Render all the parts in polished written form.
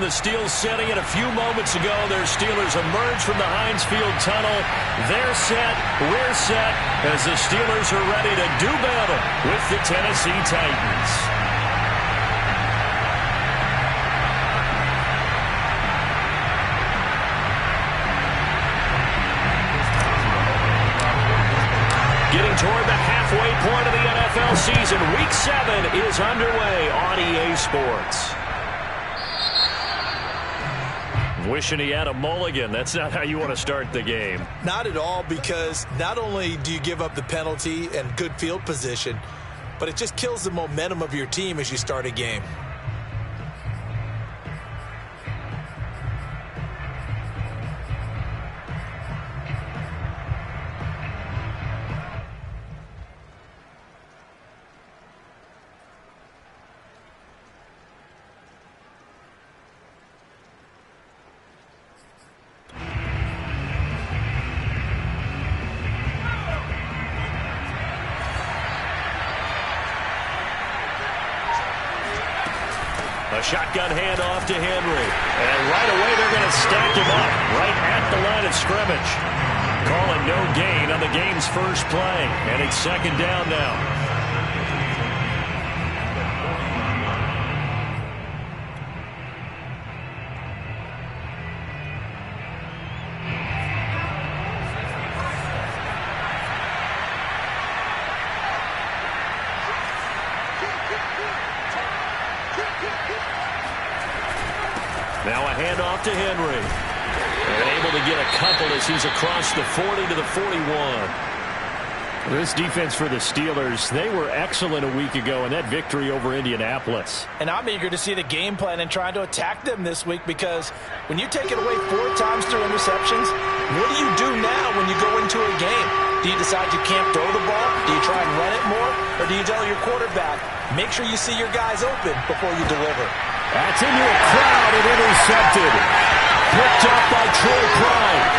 the Steelers setting it a few moments ago. Their Steelers emerge from the Heinz Field tunnel. They're set, we're set, as the Steelers are ready to do battle with the Tennessee Titans. Getting toward the halfway point of the NFL season. Week 7 is underway on EA Sports. Wishing he had a mulligan. That's not how you want to start the game. Not at all, because not only do you give up the penalty and good field position, but it just kills the momentum of your team as you start a game. A shotgun handoff to Henry. And right away they're going to stack him up right at the line of scrimmage. Calling no gain on the game's first play. And it's second down now. Now a handoff to Henry. And able to get a couple as he's across the 40 to the 41. This defense for the Steelers, they were excellent a week ago in that victory over Indianapolis. And I'm eager to see the game plan and trying to attack them this week, because when you take it away 4 times through interceptions, what do you do now when you go into a game? Do you decide you can't throw the ball? Do you try and run it more? Or do you tell your quarterback, make sure you see your guys open before you deliver? That's into a crowd and intercepted. Picked up by Troy Pride.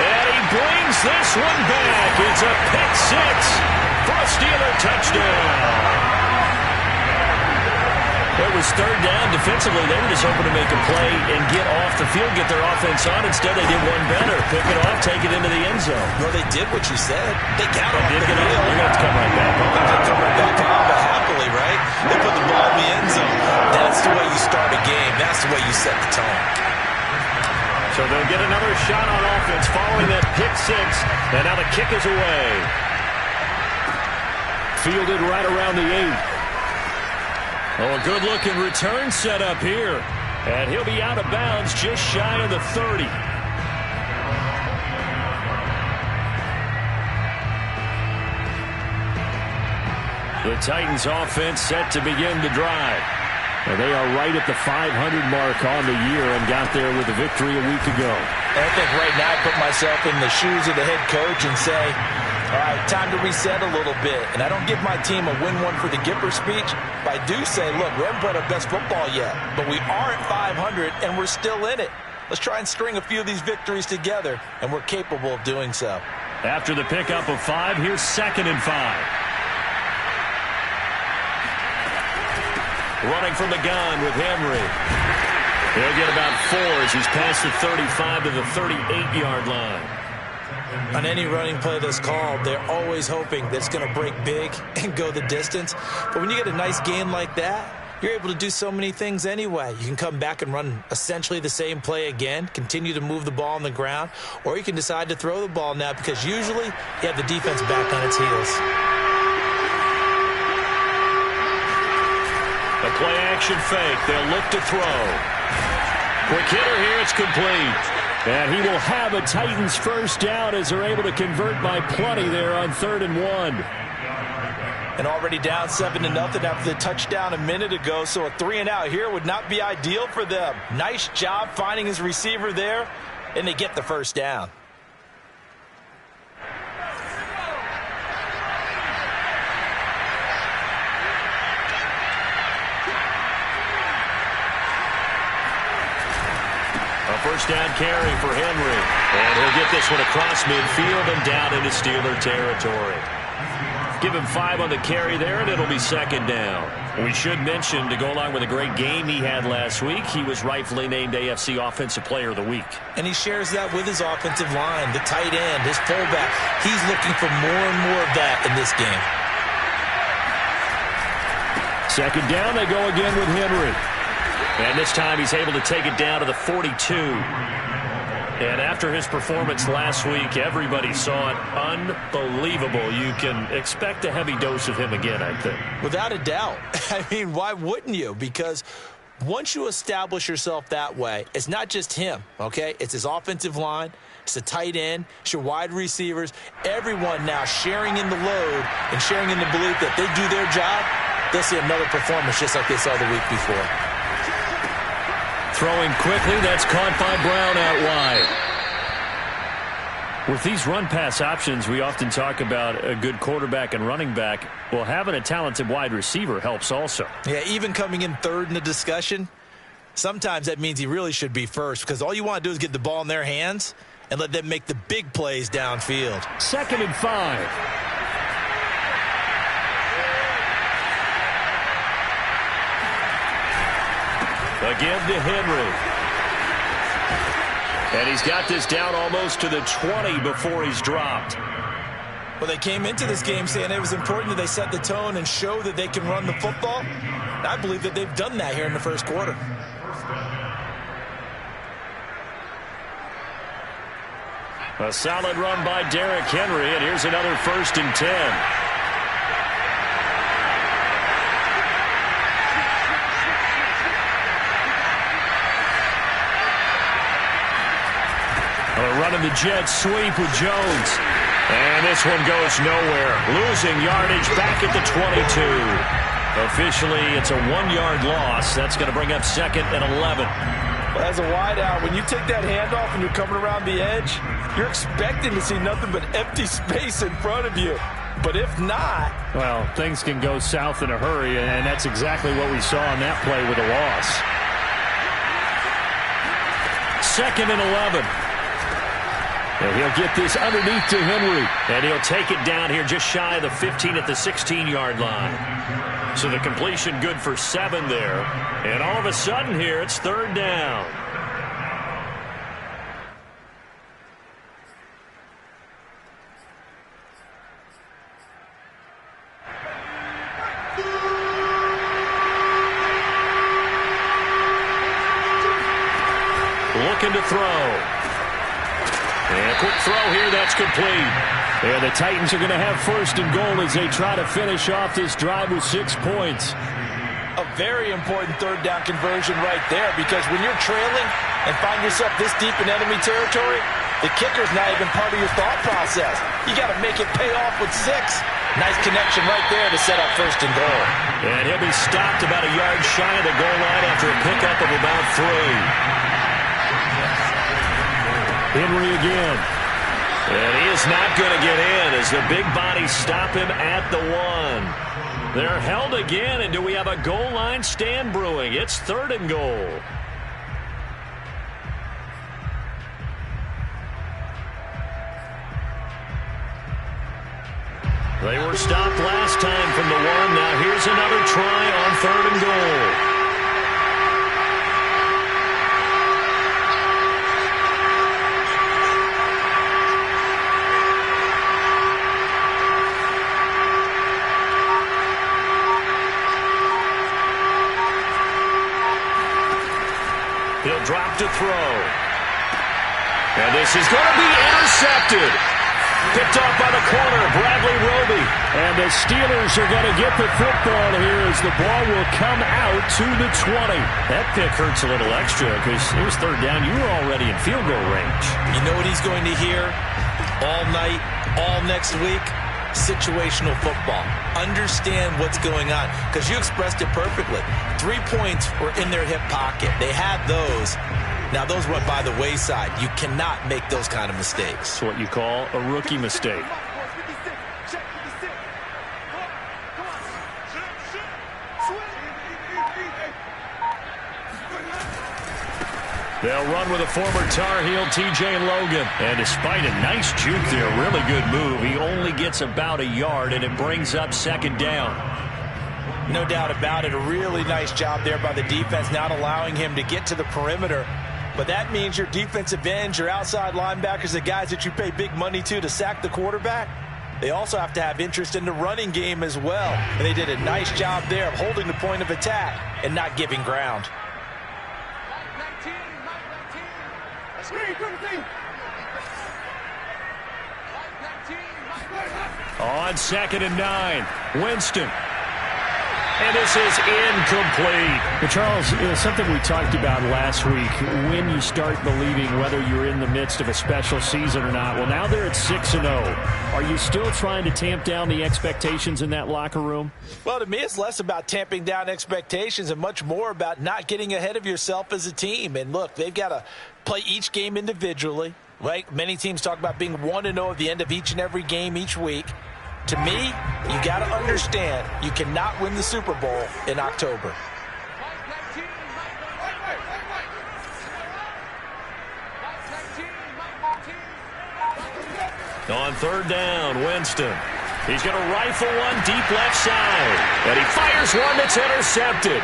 And he brings this one back. It's a pick 6 for a Steeler touchdown. It was third down. Defensively, they were just hoping to make a play and get off the field, get their offense on. Instead, they did one better. Pick it off, take it into the end zone. Well, they did what you said. They got off the field. They're going to have to come right back on. They're going to come right back on, but happily, right? They put the ball in the end zone. That's the way you start a game. That's the way you set the tone. So they'll get another shot on offense following that pick 6. And now the kick is away. Fielded right around the 8. Oh, a good-looking return set up here. And he'll be out of bounds just shy of the 30. The Titans offense set to begin the drive. And they are right at the 500 mark on the year and got there with a victory a week ago. I think right now I put myself in the shoes of the head coach and say, all right, time to reset a little bit. And I don't give my team a win one for the Gipper speech, but I do say, look, we haven't played our best football yet, but we are at 500 and we're still in it. Let's try and string a few of these victories together, and we're capable of doing so. After the pickup of 5, here's 2nd and 5. Running from the gun with Henry. He'll get about 4 as he's past the 35 to the 38-yard line. On any running play that's called, they're always hoping that it's going to break big and go the distance. But when you get a nice gain like that, you're able to do so many things anyway. You can come back and run essentially the same play again, continue to move the ball on the ground, or you can decide to throw the ball now, because usually you have the defense back on its heels. A play-action fake. They'll look to throw. Quick hitter here. It's complete. And he will have a Titans first down as they're able to convert by plenty there on 3rd and 1. And already down 7-0 after the touchdown a minute ago, so a 3-and-out here would not be ideal for them. Nice job finding his receiver there, and they get the first down. A first down carry for Henry. And he'll get this one across midfield and down into Steeler territory. Give him 5 on the carry there, and it'll be second down. We should mention, to go along with a great game he had last week, he was rightfully named AFC Offensive Player of the Week. And he shares that with his offensive line, the tight end, his fullback. He's looking for more and more of that in this game. Second down, they go again with Henry. And this time he's able to take it down to the 42. And after his performance last week, everybody saw it. Unbelievable. You can expect a heavy dose of him again, I think. Without a doubt. I mean, why wouldn't you? Because once you establish yourself that way, it's not just him, okay? It's his offensive line. It's the tight end. It's your wide receivers. Everyone now sharing in the load and sharing in the belief that they do their job. They'll see another performance just like they saw the week before. Throwing quickly, that's caught by Brown out wide. With these run-pass options, we often talk about a good quarterback and running back. Well, having a talented wide receiver helps also. Yeah, even coming in third in the discussion, sometimes that means he really should be first, because all you want to do is get the ball in their hands and let them make the big plays downfield. 2nd and 5. Again to Henry. And he's got this down almost to the 20 before he's dropped. Well, they came into this game saying it was important that they set the tone and show that they can run the football. And I believe that they've done that here in the first quarter. A solid run by Derrick Henry, and here's another 1st and 10. Running the jet sweep with Jones. And this one goes nowhere. Losing yardage back at the 22. Officially, it's a 1-yard loss. That's going to bring up 2nd and 11. Well, as a wideout, when you take that handoff and you're coming around the edge, you're expecting to see nothing but empty space in front of you. But if not... well, things can go south in a hurry, and that's exactly what we saw on that play with a loss. 2nd and 11. And he'll get this underneath to Henry. And he'll take it down here just shy of the 15 at the 16-yard line. So the completion good for 7 there. And all of a sudden here, it's 3rd down. Looking to throw. And a quick throw here, that's complete. And the Titans are going to have 1st and goal as they try to finish off this drive with 6 points. A very important 3rd down conversion right there, because when you're trailing and find yourself this deep in enemy territory, the kicker's not even part of your thought process. You got to make it pay off with 6. Nice connection right there to set up 1st and goal. And he'll be stopped about a yard shy of the goal line after a pickup of about 3. Henry again. And he is not going to get in as the big bodies stop him at the 1. They're held again, and do we have a goal line stand brewing? It's 3rd and goal. They were stopped last time from the 1. Now here's another try on 3rd and goal. He'll drop to throw. And this is going to be intercepted. Picked off by the corner, Bradley Roby. And the Steelers are going to get the football here as the ball will come out to the 20. That pick hurts a little extra because it was 3rd down. You were already in field goal range. You know what he's going to hear all night, all next week? Situational football. Understand what's going on, because you expressed it perfectly. 3 points were in their hip pocket. They had those. Now those went by the wayside. You cannot make those kind of mistakes. It's what you call a rookie mistake. They'll run with a former Tar Heel, T.J. Logan. And despite a nice juke there, really good move, he only gets about a yard, and it brings up second down. No doubt about it. A really nice job there by the defense, not allowing him to get to the perimeter. But that means your defensive ends, your outside linebackers, the guys that you pay big money to sack the quarterback, they also have to have interest in the running game as well. And they did a nice job there of holding the point of attack and not giving ground. On 2nd and 9, Winston. And this is incomplete. Well, Charles, something we talked about last week, when you start believing whether you're in the midst of a special season or not. Well, now they're at 6-0. Are you still trying to tamp down the expectations in that locker room? Well, to me, it's less about tamping down expectations and much more about not getting ahead of yourself as a team. And look, they've got to play each game individually, right? Many teams talk about being 1-0 at the end of each and every game each week. To me, you got to understand you cannot win the Super Bowl in October. On 3rd down, Winston. He's going to rifle one deep left side. And he fires one that's intercepted.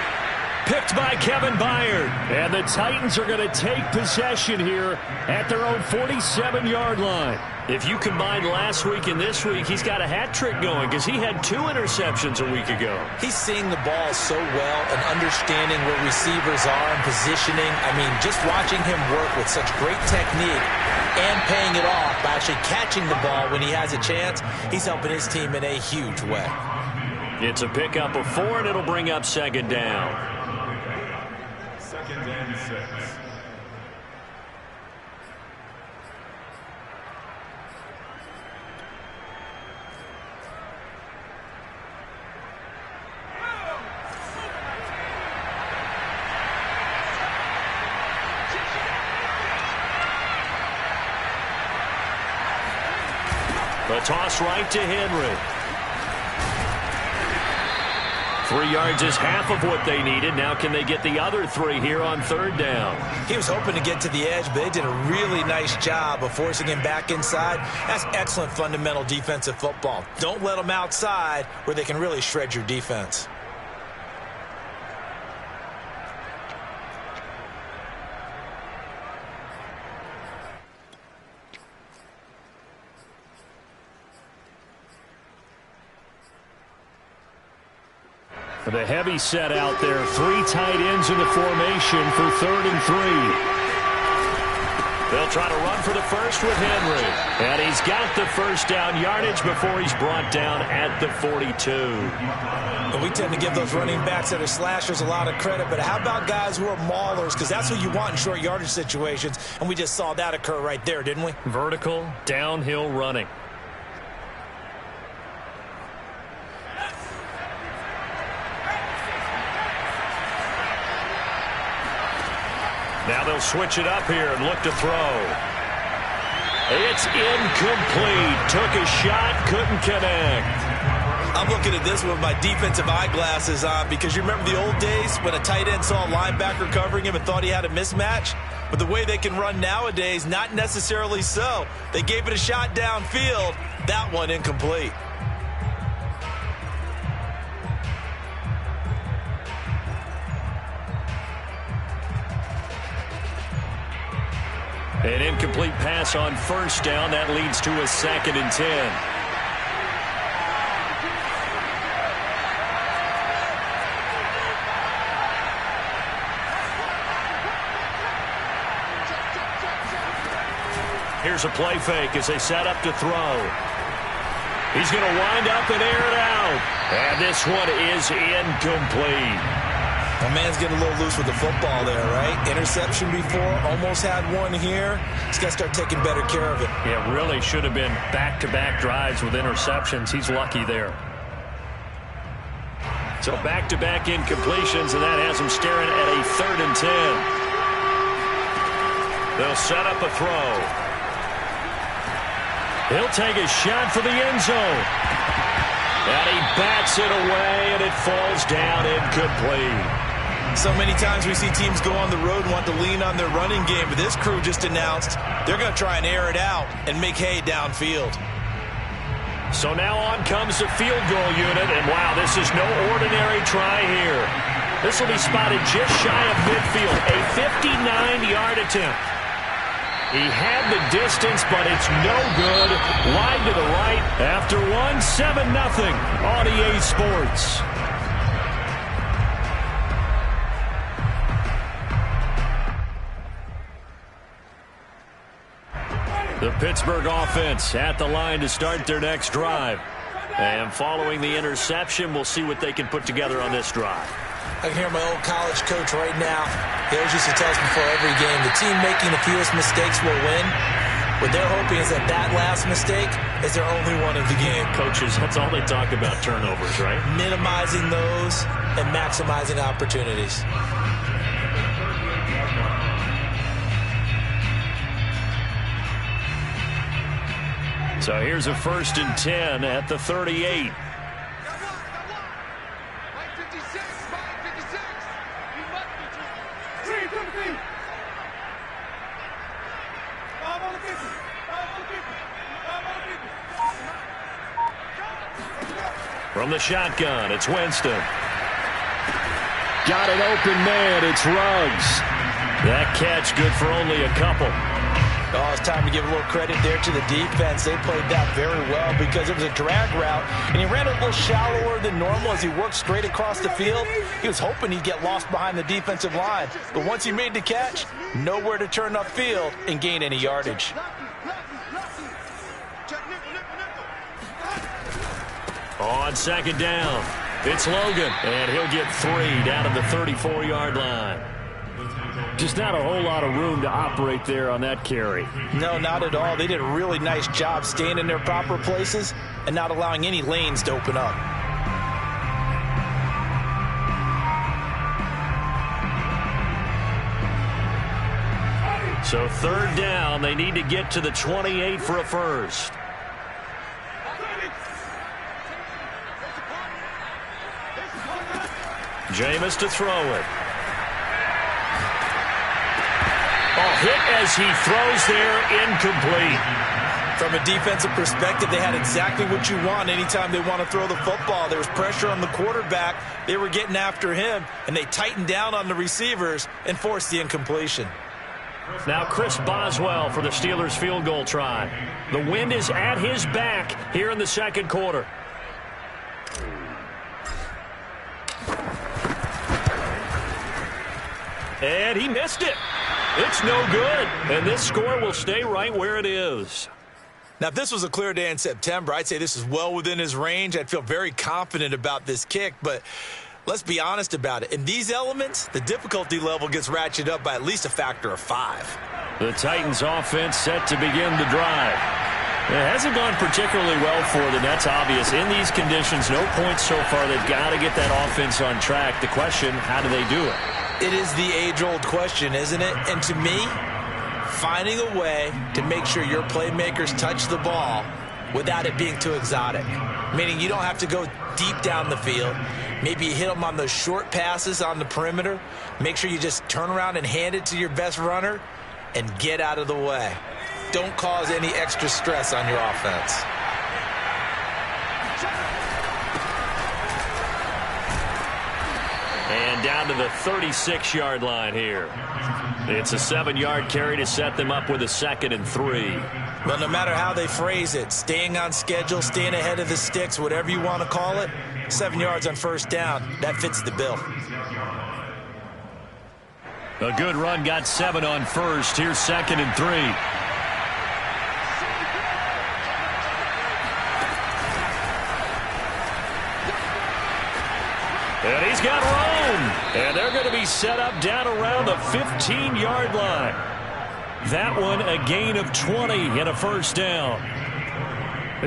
Picked by Kevin Byard. And the Titans are going to take possession here at their own 47-yard line. If you combine last week and this week, he's got a hat trick going because he had 2 interceptions a week ago. He's seeing the ball so well and understanding where receivers are and positioning. I mean, just watching him work with such great technique and paying it off by actually catching the ball when he has a chance, he's helping his team in a huge way. It's a pickup of 4, and it'll bring up 2nd down. 2nd and 6. The toss right to Henry. 3 yards is half of what they needed. Now can they get the other 3 here on 3rd down? He was hoping to get to the edge, but they did a really nice job of forcing him back inside. That's excellent fundamental defensive football. Don't let them outside where they can really shred your defense. The heavy set out there. 3 tight ends in the formation for 3rd and 3. They'll try to run for the first with Henry. And he's got the first down yardage before he's brought down at the 42. And we tend to give those running backs that are slashers a lot of credit, but how about guys who are maulers? Because that's what you want in short yardage situations, and we just saw that occur right there, didn't we? Vertical, downhill running. Now they'll switch it up here and look to throw. It's incomplete. Took a shot, couldn't connect. I'm looking at this with my defensive eyeglasses on because you remember the old days when a tight end saw a linebacker covering him and thought he had a mismatch? But the way they can run nowadays, not necessarily so. They gave it a shot downfield. That one incomplete. An incomplete pass on 1st down. That leads to a 2nd and 10. Here's a play fake as they set up to throw. He's going to wind up and air it out. And this one is incomplete. My man's getting a little loose with the football there, right? Interception before, almost had one here. He's got to start taking better care of it. Yeah, really should have been back-to-back drives with interceptions. He's lucky there. So back-to-back incompletions, and that has him staring at a 3rd and 10. They'll set up a throw. He'll take a shot for the end zone. And he bats it away, and it falls down incomplete. So many times we see teams go on the road and want to lean on their running game, but this crew just announced they're going to try and air it out and make hay downfield. So now on comes the field goal unit, and wow, this is no ordinary try here. This will be spotted just shy of midfield, a 59-yard attempt. He had the distance, but it's no good. Wide to the right. After one, 7-0 on EA Sports. The Pittsburgh offense at the line to start their next drive. And following the interception, we'll see what they can put together on this drive. I can hear my old college coach right now. He always used to tell us before every game, the team making the fewest mistakes will win. What they're hoping is that that last mistake is their only one of the game. Coaches, that's all they talk about, turnovers, right? Minimizing those and maximizing opportunities. So here's a 1st and 10 at the 38. From the shotgun, it's Winston. Got an open man, it's Ruggs. That catch good for only a couple. Oh, it's time to give a little credit there to the defense. They played that very well because it was a drag route, and he ran a little shallower than normal as he worked straight across the field. He was hoping he'd get lost behind the defensive line, but once he made the catch, nowhere to turn upfield and gain any yardage. On 2nd down, it's Logan, and he'll get 3 down to the 34-yard line. Just not a whole lot of room to operate there on that carry. No, not at all. They did a really nice job staying in their proper places and not allowing any lanes to open up. So 3rd down, they need to get to the 28 for a first. Jameis to throw it. Hit as he throws there, incomplete. From a defensive perspective, they had exactly what you want anytime they want to throw the football. There was pressure on the quarterback. They were getting after him, and they tightened down on the receivers and forced the incompletion. Now Chris Boswell for the Steelers field goal try. The wind is at his back here in the 2nd quarter. And he missed it. It's no good, and this score will stay right where it is. Now, if this was a clear day in September, I'd say this is well within his range. I'd feel very confident about this kick, but let's be honest about it. In these elements, the difficulty level gets ratcheted up by at least a factor of 5. The Titans offense set to begin the drive. It hasn't gone particularly well for them. That's obvious. In these conditions, no points so far. They've got to get that offense on track. The question, how do they do it? It is the age-old question, isn't it? And to me, finding a way to make sure your playmakers touch the ball without it being too exotic. Meaning you don't have to go deep down the field. Maybe you hit them on those short passes on the perimeter. Make sure you just turn around and hand it to your best runner and get out of the way. Don't cause any extra stress on your offense. And down to the 36-yard line here. It's a 7-yard carry to set them up with a 2nd and 3. Well, no matter how they phrase it, staying on schedule, staying ahead of the sticks, whatever you want to call it, 7 yards on 1st down, that fits the bill. A good run got 7 on 1st. Here's 2nd and 3. And he's got room. And they're going to be set up down around the 15-yard line. That one a gain of 20 and a 1st down.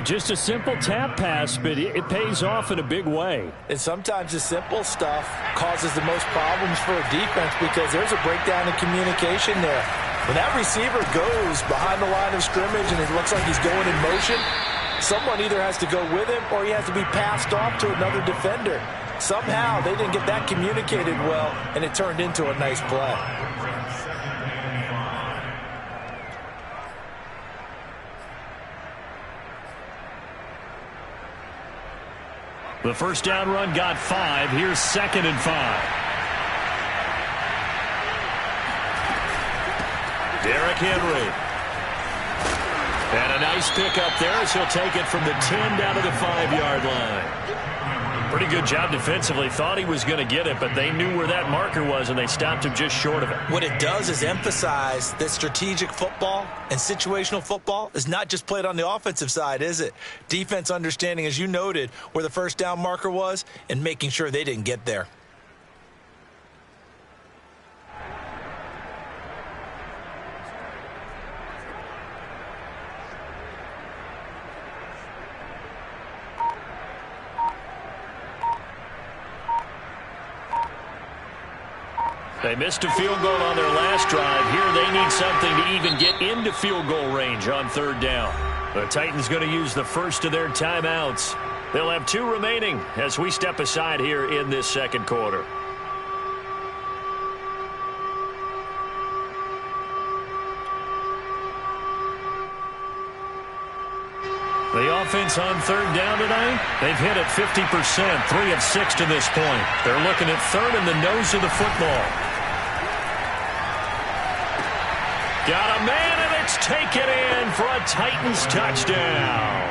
Just a simple tap pass, but it pays off in a big way. And sometimes the simple stuff causes the most problems for a defense because there's a breakdown in communication there. When that receiver goes behind the line of scrimmage and it looks like he's going in motion, someone either has to go with him or he has to be passed off to another defender. Somehow they didn't get that communicated well, and it turned into a nice play. The first down run got 5. Here's 2nd and 5. Derrick Henry. And a nice pickup there as he'll take it from the 10 down to the 5-yard line. Pretty good job defensively. Thought he was going to get it, but they knew where that marker was, and they stopped him just short of it. What it does is emphasize that strategic football and situational football is not just played on the offensive side, is it? Defense understanding, as you noted, where the first down marker was and making sure they didn't get there. They missed a field goal on their last drive. Here they need something to even get into field goal range on 3rd down. The Titans going to use the first of their timeouts. They'll have 2 remaining as we step aside here in this 2nd quarter. The offense on 3rd down tonight, they've hit it 50%, 3 of 6 to this point. They're looking at 3rd in the nose of the football. Got a man, and it's taken in for a Titans touchdown.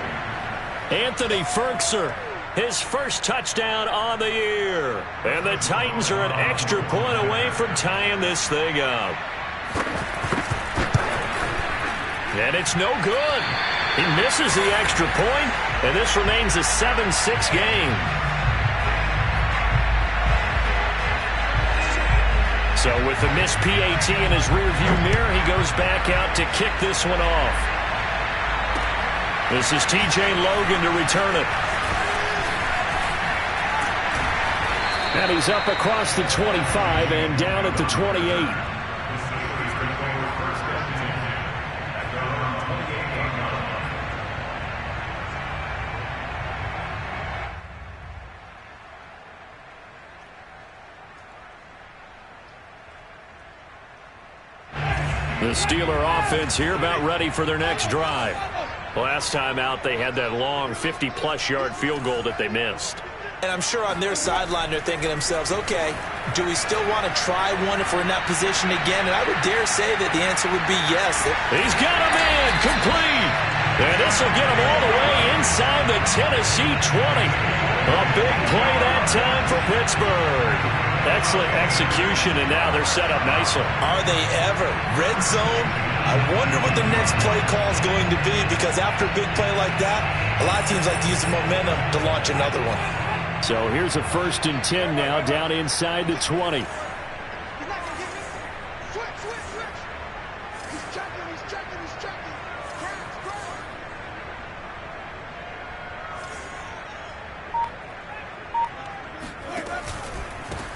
Anthony Ferkser, his first touchdown on the year. And the Titans are an extra point away from tying this thing up. And it's no good. He misses the extra point, and this remains a 7-6 game. So with the missed PAT in his rearview mirror, he goes back out to kick this one off. This is TJ Logan to return it. And he's up across the 25 and down at the 28. The Steeler offense here about ready for their next drive. Last time out, they had that long 50-plus yard field goal that they missed. And I'm sure on their sideline they're thinking to themselves, okay, do we still want to try one if we're in that position again? And I would dare say that the answer would be yes. He's got a man complete. And this will get him all the way inside the Tennessee 20. A big play that time for Pittsburgh. Excellent execution, and now they're set up nicely. Are they ever? Red zone? I wonder what the next play call is going to be, because after a big play like that, a lot of teams like to use the momentum to launch another one. So here's a 1st and 10 now down inside the 20.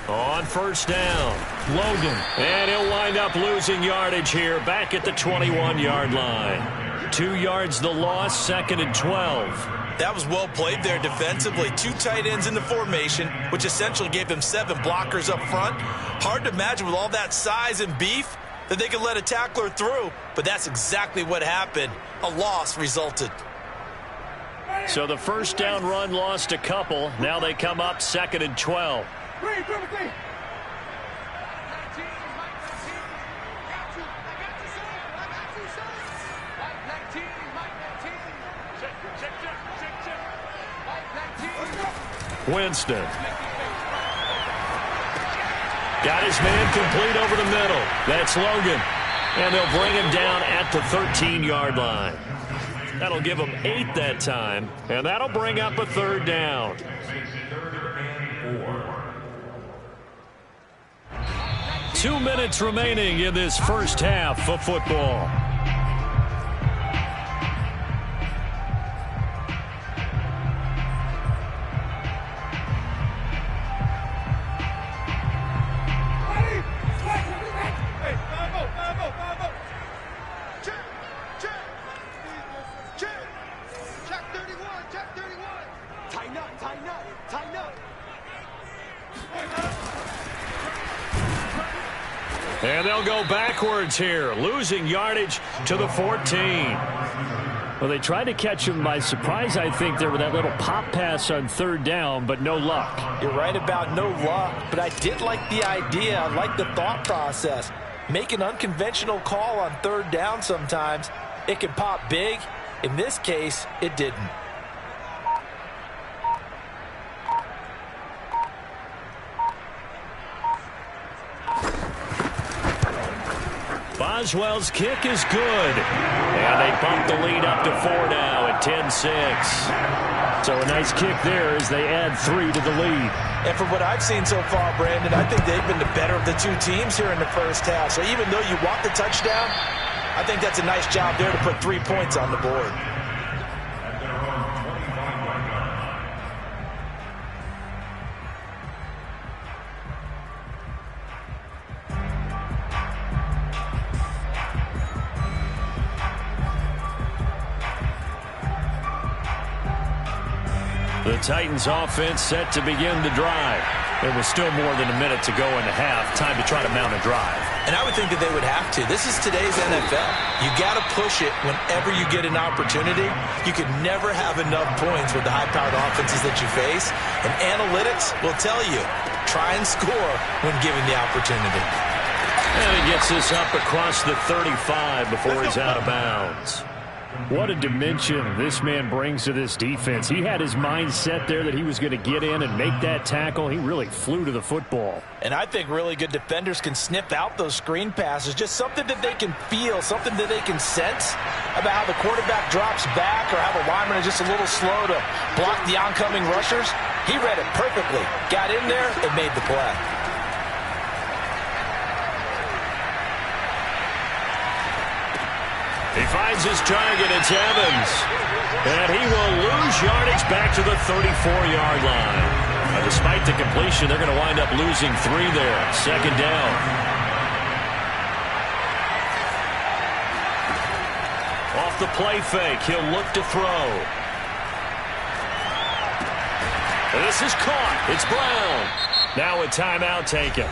On 1st down, Logan. And he'll wind up losing yardage here back at the 21-yard line. 2 yards the loss, 2nd and 12. That was well played there defensively. 2 tight ends in the formation, which essentially gave them 7 blockers up front. Hard to imagine with all that size and beef that they could let a tackler through, but that's exactly what happened. A loss resulted. So the 1st down run lost a couple. Now they come up 2nd and 12. Winston. Got his man complete over the middle. That's Logan. And they'll bring him down at the 13-yard line. That'll give him 8 that time, and that'll bring up a 3rd down. Two minutes remaining in this first half of football. And they'll go backwards here, losing yardage to the 14. Well, they tried to catch him by surprise, I think, there with that little pop pass on 3rd down, but no luck. You're right about no luck, but I did like the idea. I like the thought process. Make an unconventional call on 3rd down sometimes. It can pop big. In this case, it didn't. Boswell's kick is good. And they bump the lead up to 4 now at 10-6. So a nice kick there as they add 3 to the lead. And from what I've seen so far, Brandon, I think they've been the better of the two teams here in the first half. So even though you want the touchdown, I think that's a nice job there to put 3 points on the board. The Titans offense set to begin the drive. There was still more than a minute to go in the half. Time to try to mount a drive. And I would think that they would have to. This is today's NFL. You got to push it whenever you get an opportunity. You can never have enough points with the high-powered offenses that you face. And analytics will tell you, try and score when given the opportunity. And he gets this up across the 35 before he's out of bounds. What a dimension this man brings to this defense. He had his mind set there that he was going to get in and make that tackle. He really flew to the football. And I think really good defenders can sniff out those screen passes. Just something that they can feel, something that they can sense about how the quarterback drops back or how the lineman is just a little slow to block the oncoming rushers. He read it perfectly. Got in there and made the play. He finds his target. It's Evans. And he will lose yardage back to the 34-yard line. Despite the completion, they're going to wind up losing 3 there. 2nd down. Off the play fake, he'll look to throw. This is caught. It's Brown. Now a timeout taken.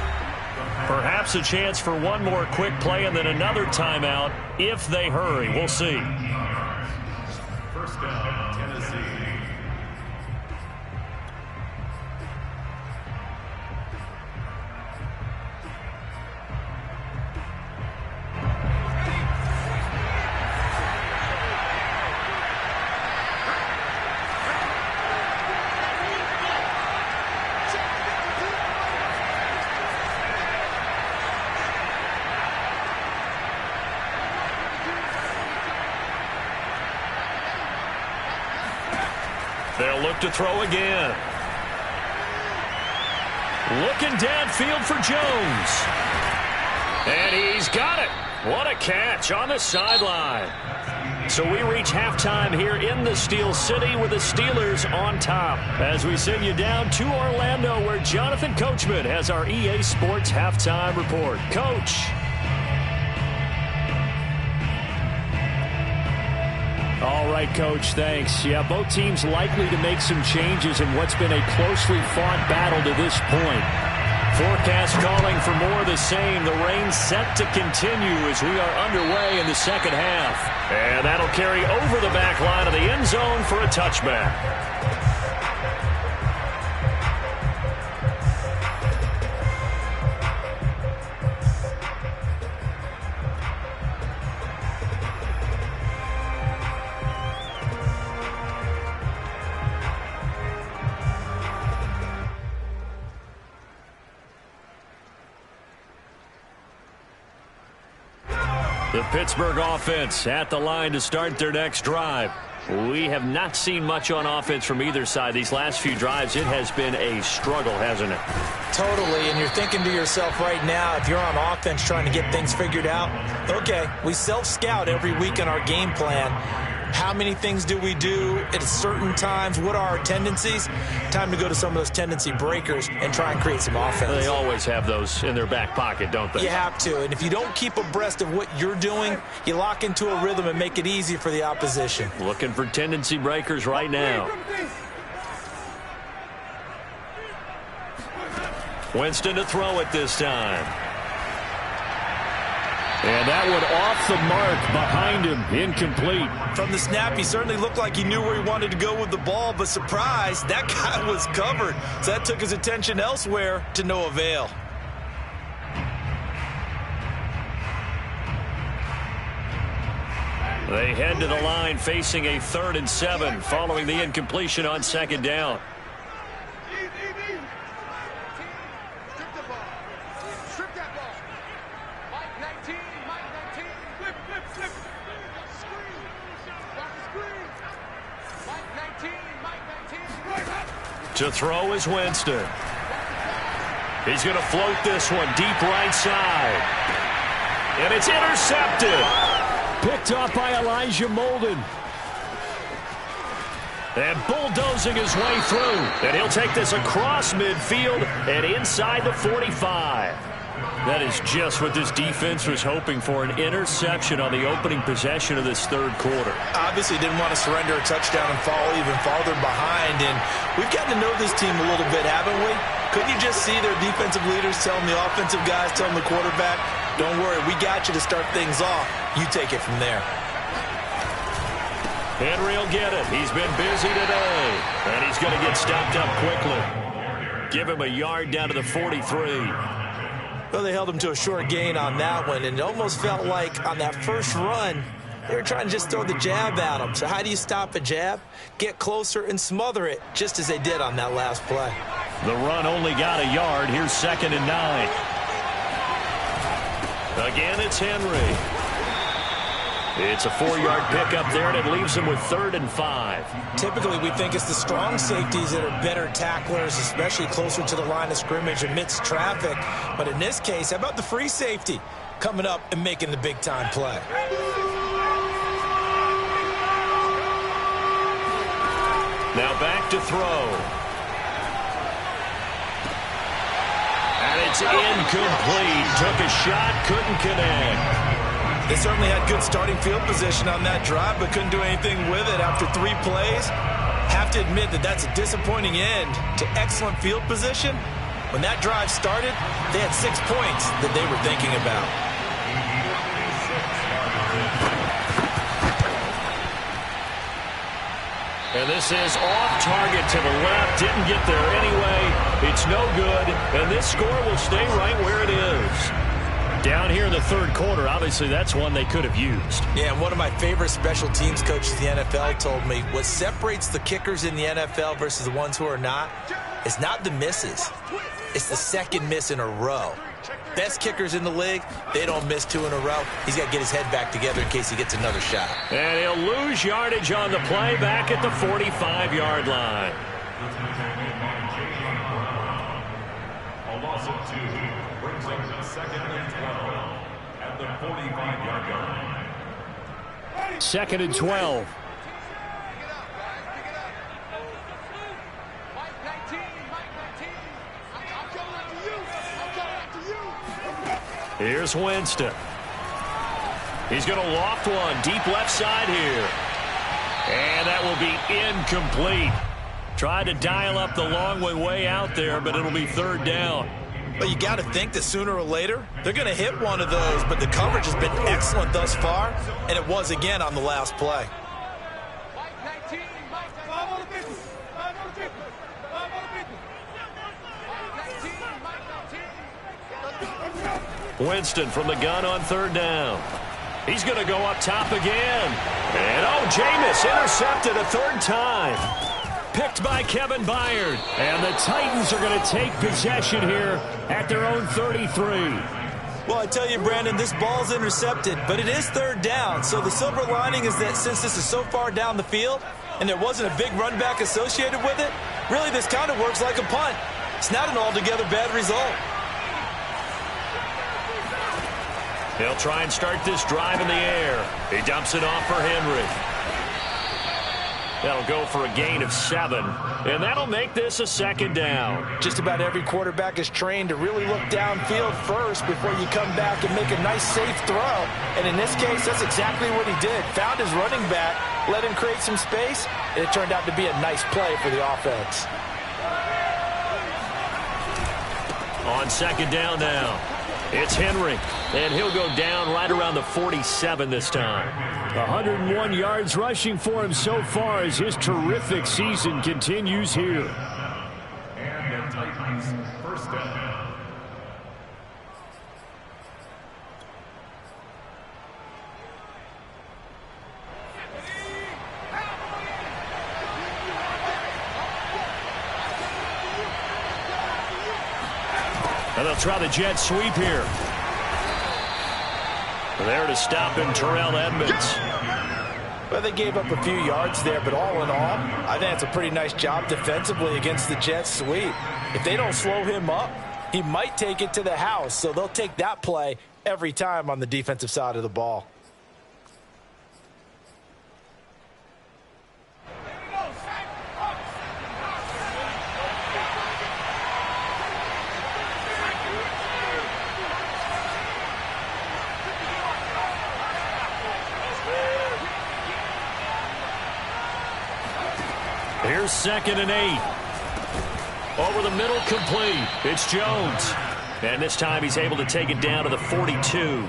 Perhaps a chance for one more quick play and then another timeout if they hurry. We'll see. First down, Tennessee. They'll look to throw again. Looking downfield for Jones. And he's got it. What a catch on the sideline. So we reach halftime here in the Steel City with the Steelers on top. As we send you down to Orlando where Jonathan Coachman has our EA Sports halftime report. Coach. All right, Coach, thanks. Yeah, both teams likely to make some changes in what's been a closely fought battle to this point. Forecast calling for more of the same. The rain set to continue as we are underway in the second half. And that'll carry over the back line of the end zone for a touchback. The Pittsburgh offense at the line to start their next drive. We have not seen much on offense from either side. These last few drives, it has been a struggle, hasn't it? Totally, and you're thinking to yourself right now, if you're on offense trying to get things figured out, okay, we self-scout every week in our game plan. How many things do we do at certain times? What are our tendencies? Time to go to some of those tendency breakers and try and create some offense. They always have those in their back pocket, don't they? You have to, and if you don't keep abreast of what you're doing, you lock into a rhythm and make it easy for the opposition. Looking for tendency breakers right now. Winston to throw it this time. And that one off the mark behind him, incomplete. From the snap, he certainly looked like he knew where he wanted to go with the ball, but surprise, that guy was covered. So that took his attention elsewhere to no avail. They head to the line facing a 3rd and 7 following the incompletion on 2nd down. To throw is Winston. He's going to float this one deep right side. And it's intercepted. Picked off by Elijah Molden. And bulldozing his way through. And he'll take this across midfield and inside the 45. That is just what this defense was hoping for, an interception on the opening possession of this 3rd quarter. Obviously didn't want to surrender a touchdown and fall even farther behind. And we've gotten to know this team a little bit, haven't we? Couldn't you just see their defensive leaders telling the offensive guys, telling the quarterback, don't worry, we got you to start things off. You take it from there. Henry will get it. He's been busy today. And he's going to get stopped up quickly. Give him a yard down to the 43. Well, they held him to a short gain on that one, and it almost felt like on that first run, they were trying to just throw the jab at him. So how do you stop a jab? Get closer and smother it, just as they did on that last play. The run only got a yard. Here's 2nd and 9. Again, it's Henry. It's a 4-yard pickup there, and it leaves him with 3rd and 5. Typically, we think it's the strong safeties that are better tacklers, especially closer to the line of scrimmage amidst traffic. But in this case, how about the free safety coming up and making the big-time play? Now back to throw. And it's incomplete. Took a shot, couldn't connect. They certainly had good starting field position on that drive, but couldn't do anything with it after 3 plays. Have to admit that that's a disappointing end to excellent field position. When that drive started, they had 6 points that they were thinking about. And this is off target to the left. Didn't get there anyway. It's no good. And this score will stay right where it is. Down here in the 3rd quarter, obviously that's one they could have used. Yeah, and one of my favorite special teams coaches in the NFL told me what separates the kickers in the NFL versus the ones who are not is not the misses. It's the second miss in a row. Best kickers in the league, they don't miss 2 in a row. He's got to get his head back together in case he gets another shot. And he'll lose yardage on the play back at the 45-yard line. A loss of 2 brings up the 2nd and 12 at the 45-yard line. 2nd and 12. Here's Winston. He's going to loft one deep left side here. And that will be incomplete. Tried to dial up the long way out there, but it'll be 3rd down. But you got to think that sooner or later, they're going to hit one of those, but the coverage has been excellent thus far, and it was again on the last play. Winston from the gun on 3rd down. He's going to go up top again. And, Jameis intercepted a 3rd time. Picked by Kevin Byard. And the Titans are going to take possession here at their own 33. Well, I tell you, Brandon, this ball's intercepted, but it is 3rd down. So the silver lining is that since this is so far down the field and there wasn't a big run back associated with it, really this kind of works like a punt. It's not an altogether bad result. They'll try and start this drive in the air. He dumps it off for Henry. That'll go for a gain of 7. And that'll make this a 2nd down. Just about every quarterback is trained to really look downfield first before you come back and make a nice, safe throw. And in this case, that's exactly what he did. Found his running back, let him create some space, and it turned out to be a nice play for the offense. On 2nd down now. It's Henry, and he'll go down right around the 47 this time. 101 yards rushing for him so far as his terrific season continues here. And the Titans first down. And they'll try the jet sweep here. There to stop him, Terrell Edmonds. Well, they gave up a few yards there, but all in all, I think it's a pretty nice job defensively against the jet sweep. If they don't slow him up, he might take it to the house, so they'll take that play every time on the defensive side of the ball. Here's 2nd and 8. Over the middle, complete. It's Jones. And this time he's able to take it down to the 42.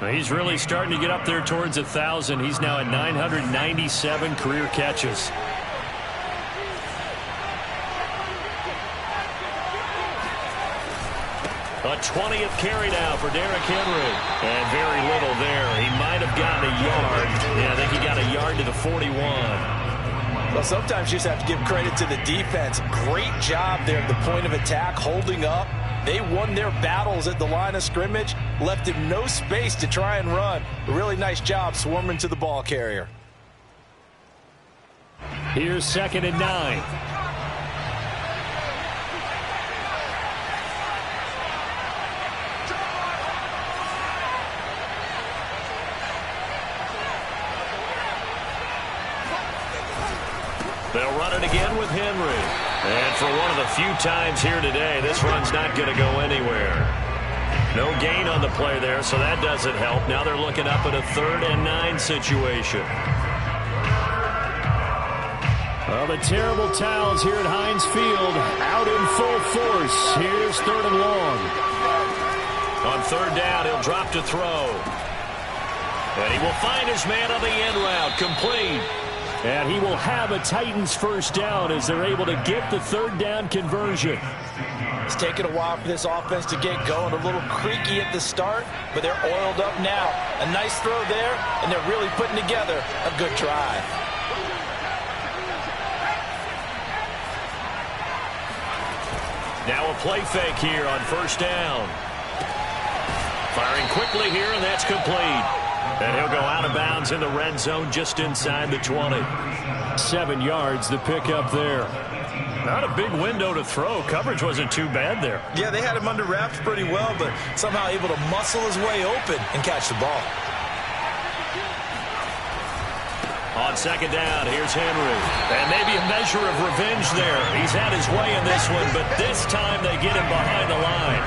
Well, he's really starting to get up there towards 1,000. He's now at 997 career catches. A 20th carry now for Derrick Henry. And very little there. He might have gotten a yard. Yeah, I think he got a yard to the 41. Well, sometimes you just have to give credit to the defense. Great job there at the point of attack, holding up. They won their battles at the line of scrimmage, left him no space to try and run. A really nice job swarming to the ball carrier. Here's 2nd and 9. They'll run it again with Henry. And for one of the few times here today, this run's not going to go anywhere. No gain on the play there, so that doesn't help. Now they're looking up at a 3rd and 9 situation. Well, the terrible towels here at Heinz Field out in full force. Here's 3rd and long. On 3rd down, he'll drop to throw. And he will find his man on the end route, complete. And he will have a Titans first down as they're able to get the 3rd down conversion. It's taken a while for this offense to get going. A little creaky at the start, but they're oiled up now. A nice throw there, and they're really putting together a good drive. Now a play fake here on 1st down. Firing quickly here, and that's complete. And he'll go out of bounds in the red zone just inside the 20. 7 yards, the pickup there. Not a big window to throw. Coverage wasn't too bad there. Yeah, they had him under wraps pretty well, but somehow able to muscle his way open and catch the ball. On 2nd down, here's Henry. And maybe a measure of revenge there. He's had his way in this one, but this time they get him behind the line.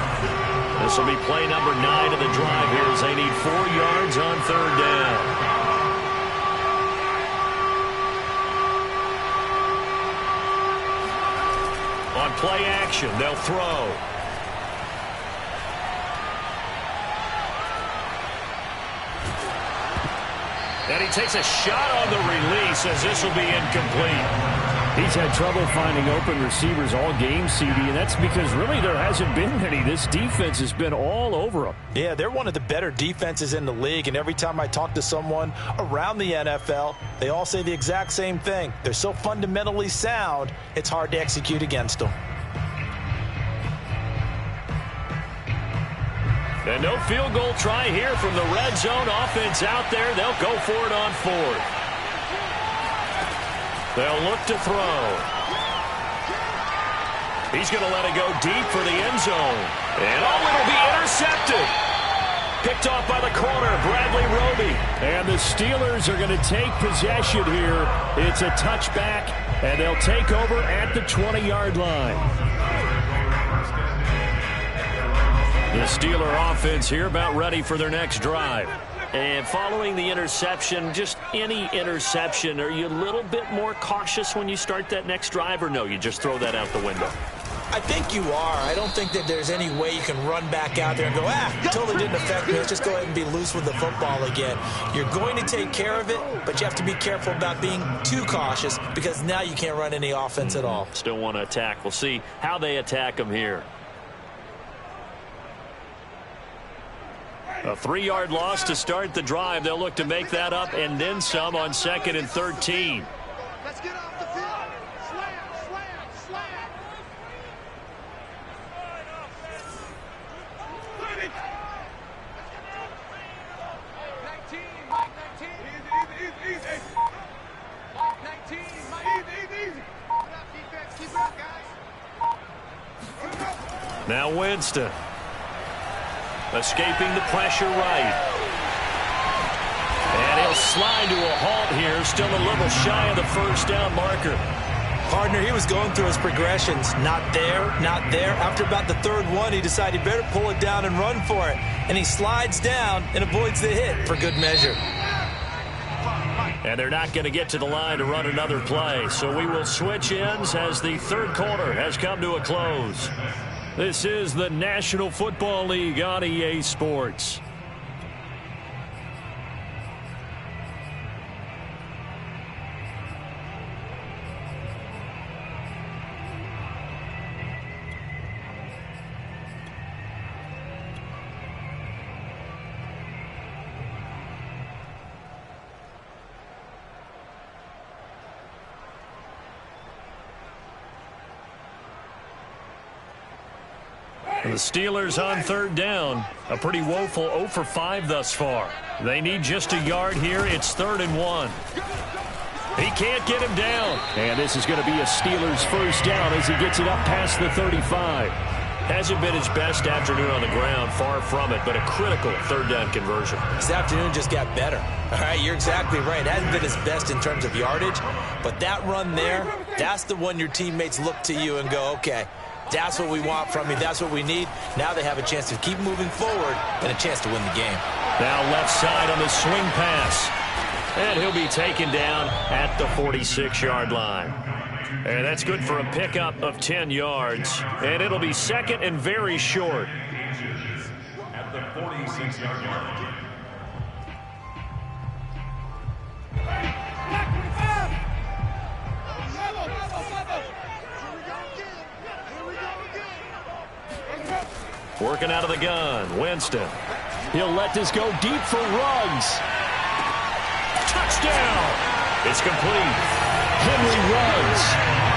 This will be play number 9 of the drive here as they need 4 yards on 3rd down. On play action, they'll throw. And he takes a shot on the release as this will be incomplete. He's had trouble finding open receivers all game, CD, and that's because really there hasn't been any. This defense has been all over them. Yeah, they're one of the better defenses in the league, and every time I talk to someone around the NFL, they all say the exact same thing. They're so fundamentally sound, it's hard to execute against them. And no field goal try here from the red zone offense out there. They'll go for it on 4th. They'll look to throw. He's going to let it go deep for the end zone. And it'll be intercepted. Picked off by the corner, Bradley Roby. And the Steelers are going to take possession here. It's a touchback, and they'll take over at the 20-yard line. The Steeler offense here about ready for their next drive. And following the interception, just any interception, are you a little bit more cautious when you start that next drive, or no, you just throw that out the window? I think you are. I don't think that there's any way you can run back out there and go, totally didn't affect me. Let's just go ahead and be loose with the football again. You're going to take care of it, but you have to be careful about being too cautious because now you can't run any offense at all. Still want to attack. We'll see how they attack them here. A 3-yard loss to start the drive. They'll look to make that up and then some on 2nd and 13. Let's get off the field. Slam. 19, Mike 19. Easy. Mike 19, easy. Keep up, defense. Keep up, guys. Now Winston. Escaping the pressure right. And he'll slide to a halt here. Still a little shy of the first down marker. Partner, he was going through his progressions. Not there. After about the third one, he decided he better pull it down and run for it. And he slides down and avoids the hit for good measure. And they're not going to get to the line to run another play. So we will switch ends as the third quarter has come to a close. This is the National Football League on EA Sports. The Steelers on third down. A pretty woeful 0 for 5 thus far. They need just a yard here. It's 3rd and 1. He can't get him down. And this is going to be a Steelers first down as he gets it up past the 35. Hasn't been his best afternoon on the ground. Far from it, but a critical third down conversion. This afternoon just got better. All right, you're exactly right. It hasn't been his best in terms of yardage, but that run there, that's the one your teammates look to you and go, okay, that's what we want from you. That's what we need. Now they have a chance to keep moving forward and a chance to win the game. Now left side on the swing pass. And he'll be taken down at the 46-yard line. And that's good for a pickup of 10 yards. And it'll be 2nd and very short. At the 46-yard line. Working out of the gun, Winston. He'll let this go deep for Ruggs. Touchdown! It's complete. Henry Ruggs,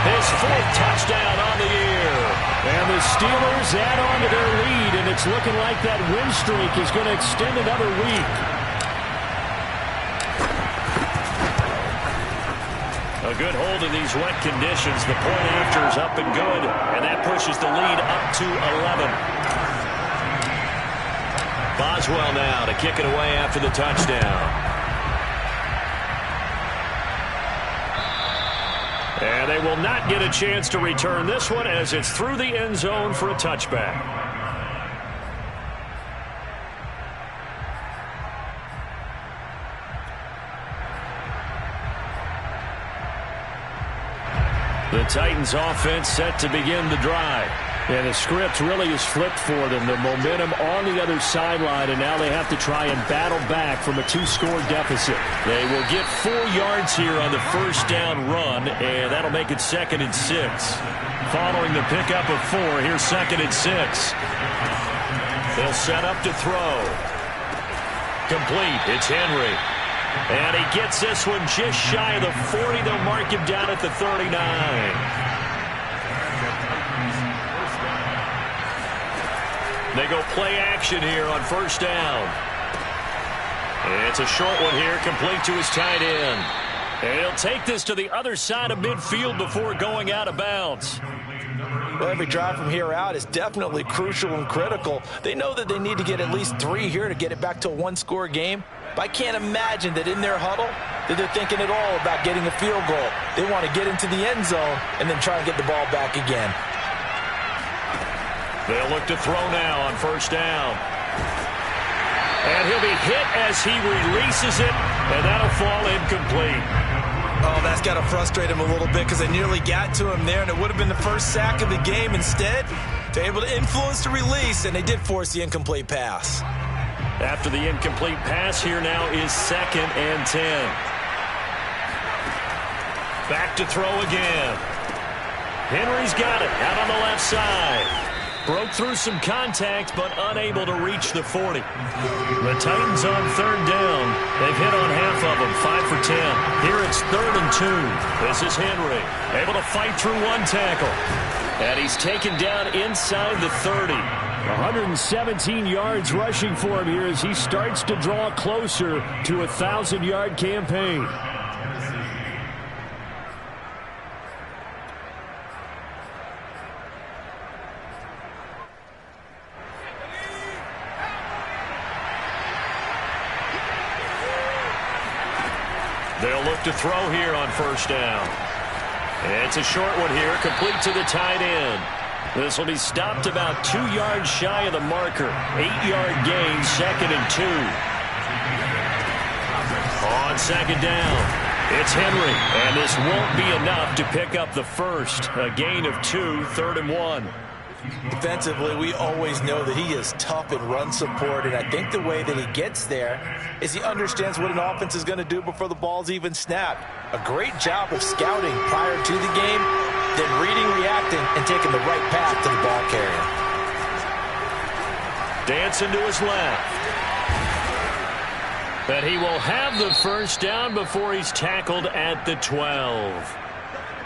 his 4th touchdown on the year. And the Steelers add on to their lead, and it's looking like that win streak is going to extend another week. A good hold in these wet conditions. The point after is up and good, and that pushes the lead up to 11. Boswell now to kick it away after the touchdown. And they will not get a chance to return this one as it's through the end zone for a touchback. The Titans offense set to begin the drive. And the script really is flipped for them. The momentum on the other sideline, and now they have to try and battle back from a 2-score deficit. They will get 4 yards here on the first down run, and that'll make it 2nd and 6. Following the pickup of 4, here's 2nd and 6. They'll set up to throw. Complete. It's Henry. And he gets this one just shy of the 40. They'll mark him down at the 39. They go play action here on first down. And it's a short one here, complete to his tight end. And he'll take this to the other side of midfield before going out of bounds. Well, every drive from here out is definitely crucial and critical. They know that they need to get at least 3 here to get it back to a 1-score game. But I can't imagine that in their huddle that they're thinking at all about getting a field goal. They want to get into the end zone and then try and get the ball back again. They'll look to throw now on first down. And he'll be hit as he releases it, and that'll fall incomplete. Oh, that's got to frustrate him a little bit because they nearly got to him there, and it would have been the first sack of the game. Instead, they're able to influence the release, and they did force the incomplete pass. After the incomplete pass, here now is 2nd and 10. Back to throw again. Henry's got it out on the left side. Broke through some contact, but unable to reach the 40. The Titans on 3rd down. They've hit on half of them, 5 for 10. Here it's 3rd and 2. This is Henry, able to fight through one tackle. And he's taken down inside the 30. 117 yards rushing for him here as he starts to draw closer to a 1,000-yard campaign. They'll look to throw here on 1st down. It's a short one here, complete to the tight end. This will be stopped about 2 yards shy of the marker. 8-yard gain, 2nd and 2. On 2nd down, it's Henry, and this won't be enough to pick up the first. A gain of 2, 3rd and 1. Defensively, we always know that he is tough in run support, and I think the way that he gets there is he understands what an offense is going to do before the ball's even snapped. A great job of scouting prior to the game, then reading, reacting, and taking the right path to the ball carrier. Dancing to his left. But he will have the 1st down before he's tackled at the 12.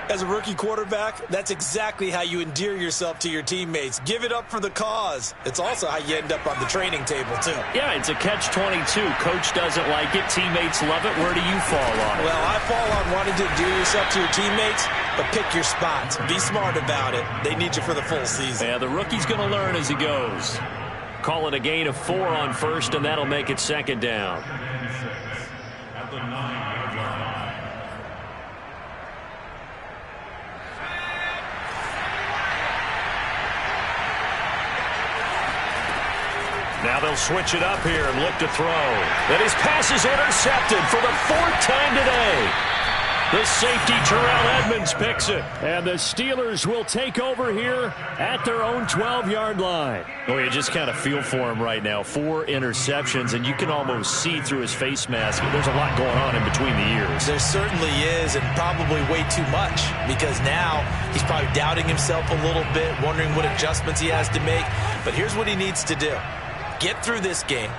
As a rookie quarterback, that's exactly how you endear yourself to your teammates. Give it up for the cause. It's also how you end up on the training table, too. Yeah, it's a catch-22. Coach doesn't like it. Teammates love it. Where do you fall on it? Well, I fall on wanting to endear yourself to your teammates, but pick your spots. Be smart about it. They need you for the full season. Yeah, the rookie's going to learn as he goes. Call it a gain of 4 on 1st, and that'll make it 2nd down. At the 9-yard line. Now they'll switch it up here and look to throw. And his pass is intercepted for the 4th time today. The safety, Terrell Edmonds, picks it. And the Steelers will take over here at their own 12-yard line. Oh, you just kind of feel for him right now. 4 interceptions, and you can almost see through his face mask. There's a lot going on in between the ears. There certainly is, and probably way too much, because now he's probably doubting himself a little bit, wondering what adjustments he has to make. But here's what he needs to do. Get through this game,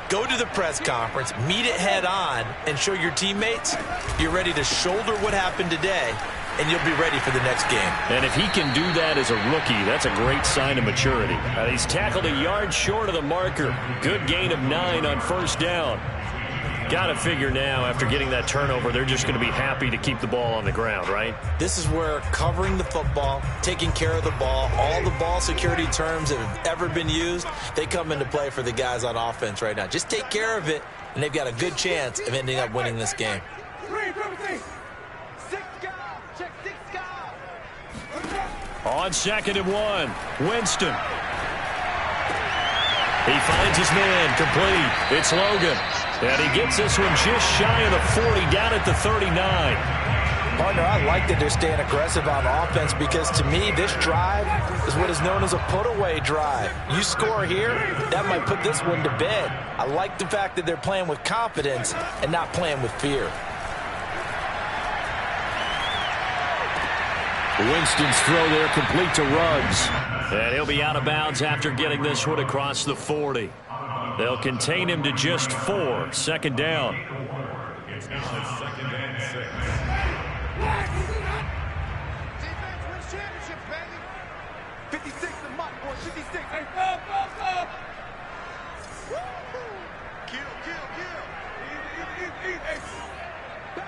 go to the press conference, meet it head on, and show your teammates you're ready to shoulder what happened today, and you'll be ready for the next game. And if he can do that as a rookie, that's a great sign of maturity. And he's tackled a yard short of the marker. Good gain of 9 on 1st down. Got to figure now, after getting that turnover, they're just going to be happy to keep the ball on the ground, right? This is where covering the football, taking care of the ball, all the ball security terms that have ever been used, they come into play for the guys on offense right now. Just take care of it, and they've got a good chance of ending up winning this game. 6 guys, check 6 guys. On 2nd and 1, Winston. He finds his man, complete. It's Logan. And he gets this one just shy of the 40, down at the 39. Partner, I like that they're staying aggressive on offense because, to me, this drive is what is known as a put-away drive. You score here, that might put this one to bed. I like the fact that they're playing with confidence and not playing with fear. Winston's throw there complete to Ruggs. And he'll be out of bounds after getting this one across the 40. They'll contain him to just 4. 2nd down. It's now 2nd and 6. Defense wins championships, baby. 56 the month, boy. 56. Hey, up. Woo! Kill. Easy. Hey. Bang.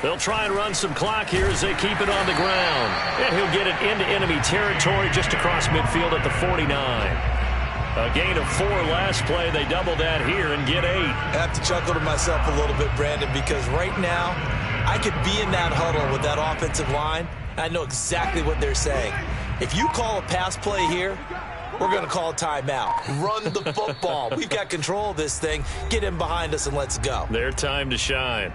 They'll try and run some clock here as they keep it on the ground. And he'll get it into enemy territory just across midfield at the 49. A gain of 4 last play. They double that here and get 8. I have to chuckle to myself a little bit, Brandon, because right now I could be in that huddle with that offensive line. I know exactly what they're saying. If you call a pass play here, we're going to call a timeout. Run the football. We've got control of this thing. Get him behind us and let's go. Their time to shine.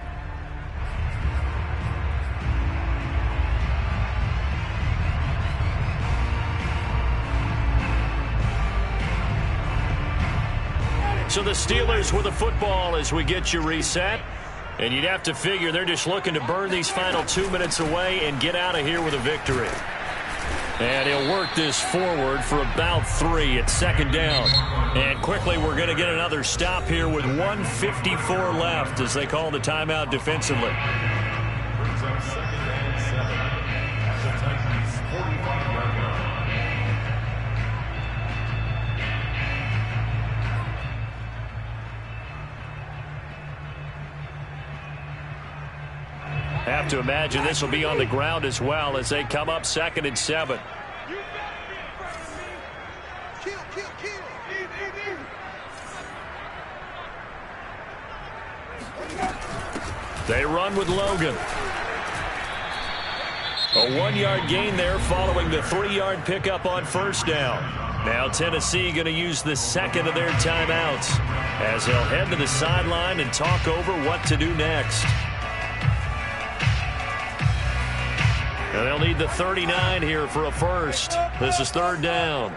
So the Steelers with the football as we get you reset. And you'd have to figure they're just looking to burn these final 2 minutes away and get out of here with a victory. And he'll work this forward for about 3 at second down. And quickly we're going to get another stop here with 1:54 left as they call the timeout defensively. Brings up second and 7 at the Titans' 45-yard line. Have to imagine this will be on the ground as well as they come up 2nd and 7. You better be afraid of me. Kill, kill, kill. Easy. They run with Logan. A 1-yard gain there following the 3-yard pickup on first down. Now Tennessee going to use the second of their timeouts as they'll head to the sideline and talk over what to do next. And they'll need the 39 here for a first. This is 3rd down.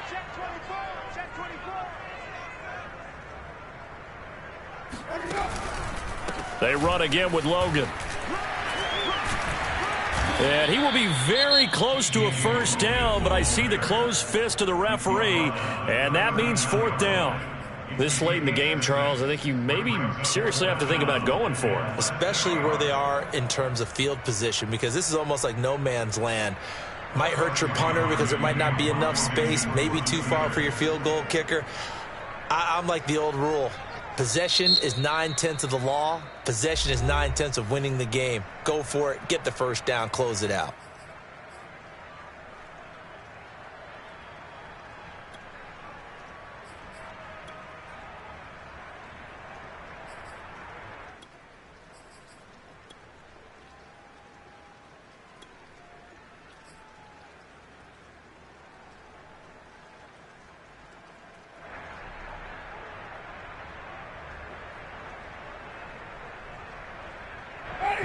Check 24. Check 24. They run again with Logan. And he will be very close to a first down, but I see the closed fist of the referee, and that means 4th down. This late in the game, Charles, I think you maybe seriously have to think about going for it. Especially where they are in terms of field position, because this is almost like no man's land. Might hurt your punter because there might not be enough space, maybe too far for your field goal kicker. I'm like the old rule. Possession is 9/10 of the law. Possession is 9/10 of winning the game. Go for it. Get the first down. Close it out.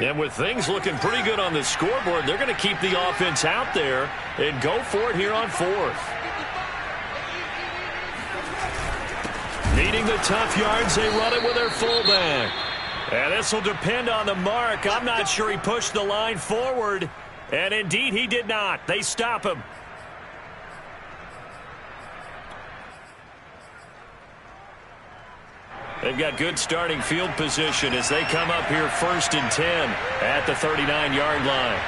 And with things looking pretty good on the scoreboard, they're going to keep the offense out there and go for it here on 4th. Needing the tough yards, they run it with their fullback. And this will depend on the mark. I'm not sure he pushed the line forward. And indeed, he did not. They stop him. They've got good starting field position as they come up here 1st and 10 at the 39-yard line.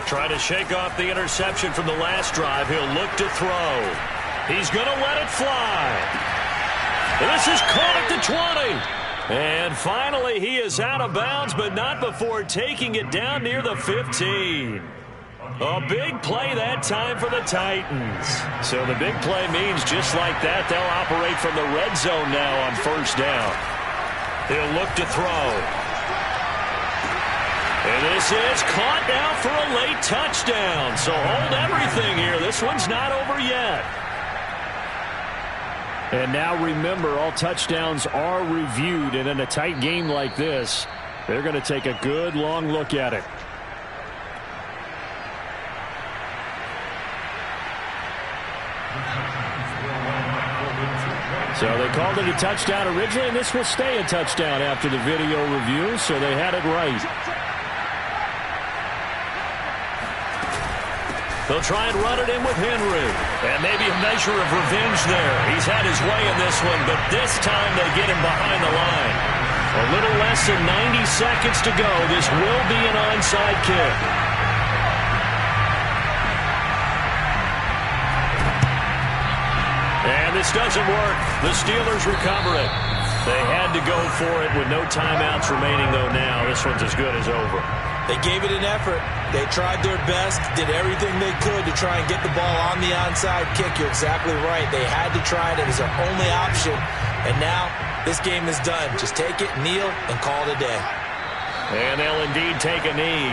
Trying to shake off the interception from the last drive. He'll look to throw. He's going to let it fly. This is caught at the 20. And finally, he is out of bounds, but not before taking it down near the 15. A big play that time for the Titans. So the big play means just like that, they'll operate from the red zone now on first down. He'll look to throw. And this is caught now for a late touchdown. So hold everything here. This one's not over yet. And now remember, all touchdowns are reviewed. And in a tight game like this, they're going to take a good long look at it. So they called it a touchdown originally, and this will stay a touchdown after the video review. So they had it right. They'll try and run it in with Henry. And maybe a measure of revenge there. He's had his way in this one, but this time they get him behind the line. A little less than 90 seconds to go. This will be an onside kick. And this doesn't work. The Steelers recover it. They had to go for it with no timeouts remaining, though, now. This one's as good as over. They gave it an effort. They tried their best, did everything they could to try and get the ball on the onside kick. You're exactly right. They had to try it. It was their only option. And now this game is done. Just take it, kneel, and call it a day. And they'll indeed take a knee.